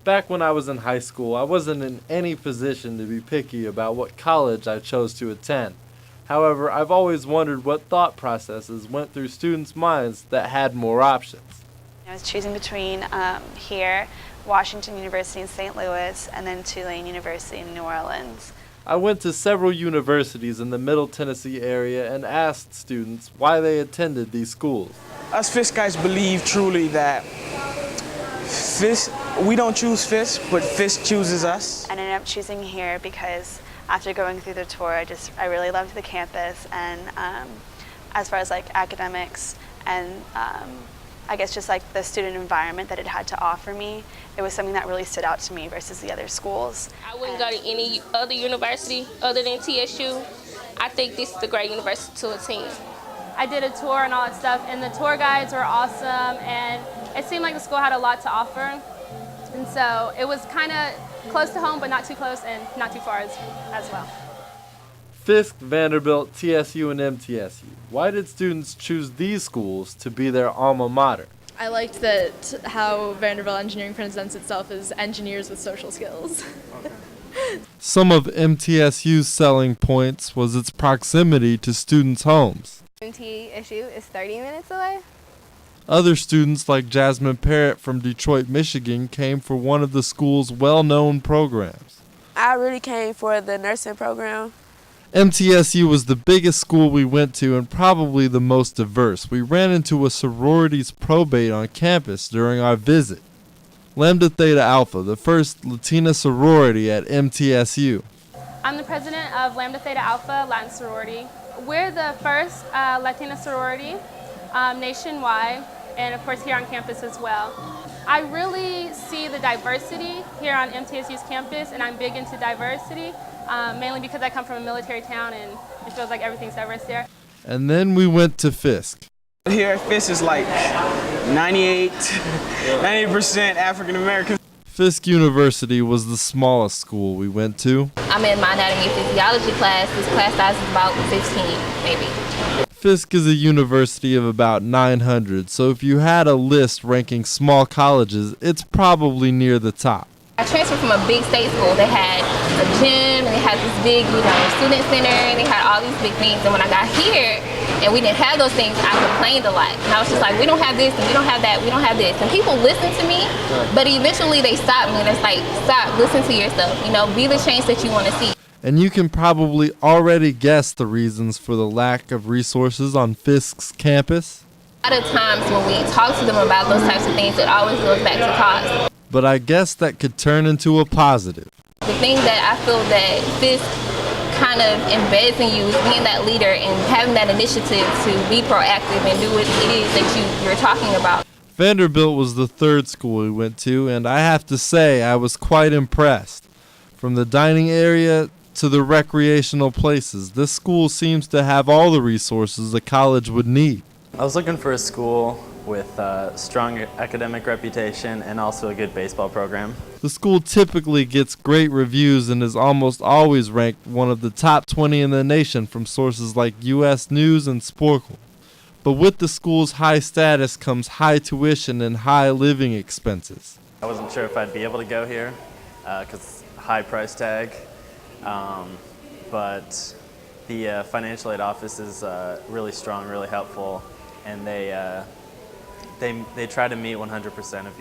Back when I was in high school, I wasn't in any position to be picky about what college I chose to attend. However, I've always wondered what thought processes went through students' minds that had more options. I was choosing between here, Washington University in St. Louis, and then Tulane University in New Orleans. I went to several universities in the Middle Tennessee area and asked students why they attended these schools. Us Fisk guys believe truly that we don't choose Fisk, but Fisk chooses us. I ended up choosing here because after going through the tour, I really loved the campus, and as far as like academics and I guess just like the student environment that it had to offer me, it was something that really stood out to me versus the other schools. I wouldn't go to any other university other than TSU. I think this is a great university to attend. I did a tour and all that stuff, and the tour guides were awesome, and it seemed like the school had a lot to offer. And so it was kind of close to home, but not too close and not too far as well. Fisk, Vanderbilt, TSU, and MTSU. Why did students choose these schools to be their alma mater? I liked that how Vanderbilt Engineering presents itself as engineers with social skills. Some of MTSU's selling points was its proximity to students' homes. MTSU is 30 minutes away. Other students like Jasmine Parrott from Detroit, Michigan came for one of the school's well-known programs. I really came for the nursing program. MTSU was the biggest school we went to and probably the most diverse. We ran into a sororities probate on campus during our visit. Lambda Theta Alpha, the first Latina sorority at MTSU. I'm the president of Lambda Theta Alpha Latin sorority. We're the first Latina sorority nationwide, and of course here on campus as well. I really see the diversity here on MTSU's campus, and I'm big into diversity, mainly because I come from a military town and it feels like everything's diverse there. And then we went to Fisk. Here at Fisk is like 90% African American. Fisk University was the smallest school we went to. I'm in my anatomy and physiology class. This class size is about 15, maybe. Fisk is a university of about 900, so if you had a list ranking small colleges, it's probably near the top. I transferred from a big state school. They had a gym, and they had this big, student center, and they had all these big things. And when I got here, and we didn't have those things, I complained a lot. And I was just like, we don't have this, and we don't have that, we don't have this. And people listened to me, but eventually they stopped me, and it's like, stop, listen to yourself. Be the change that you want to see. And you can probably already guess the reasons for the lack of resources on Fisk's campus. A lot of times when we talk to them about those types of things, it always goes back to cost. But I guess that could turn into a positive. The thing that I feel that Fisk kind of embeds in you is being that leader and having that initiative to be proactive and do what it is that you're talking about. Vanderbilt was the third school we went to, and I have to say I was quite impressed. From the dining area to the recreational places, this school seems to have all the resources a college would need. I was looking for a school with a strong academic reputation and also a good baseball program. The school typically gets great reviews and is almost always ranked one of the top 20 in the nation from sources like U.S. News and Sporkle. But with the school's high status comes high tuition and high living expenses. I wasn't sure if I'd be able to go here because high price tag, but the financial aid office is really strong, really helpful, and they try to meet 100% of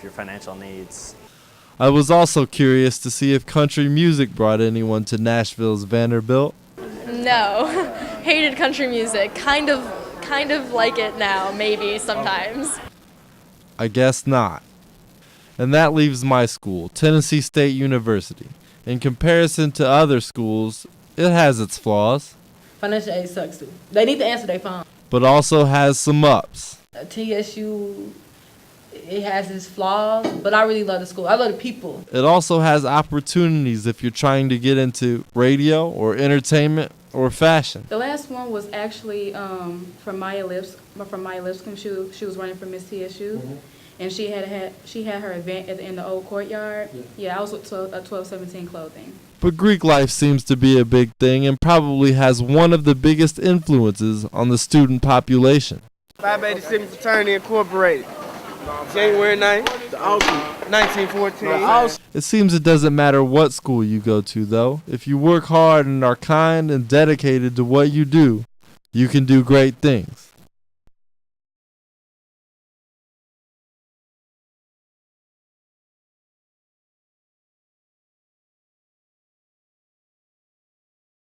your financial needs. I was also curious to see if country music brought anyone to Nashville's Vanderbilt. No, hated country music. Kind of like it now, maybe sometimes. I guess not. And that leaves my school, Tennessee State University. In comparison to other schools, it has its flaws. Financial aid sucks too. They need to answer their phone. But also has some ups. TSU, it has its flaws, but I really love the school. I love the people. It also has opportunities if you're trying to get into radio or entertainment or fashion. The last one was actually from Maya Lipscomb. She was running for Miss TSU. Mm-hmm. And she had her event in the old courtyard. Yeah, I was with 1217 clothing. But Greek life seems to be a big thing and probably has one of the biggest influences on the student population. Phi Beta Sigma Fraternity Incorporated. January 9th, the Alchemy. 1914. It seems it doesn't matter what school you go to, though. If you work hard and are kind and dedicated to what you do, you can do great things.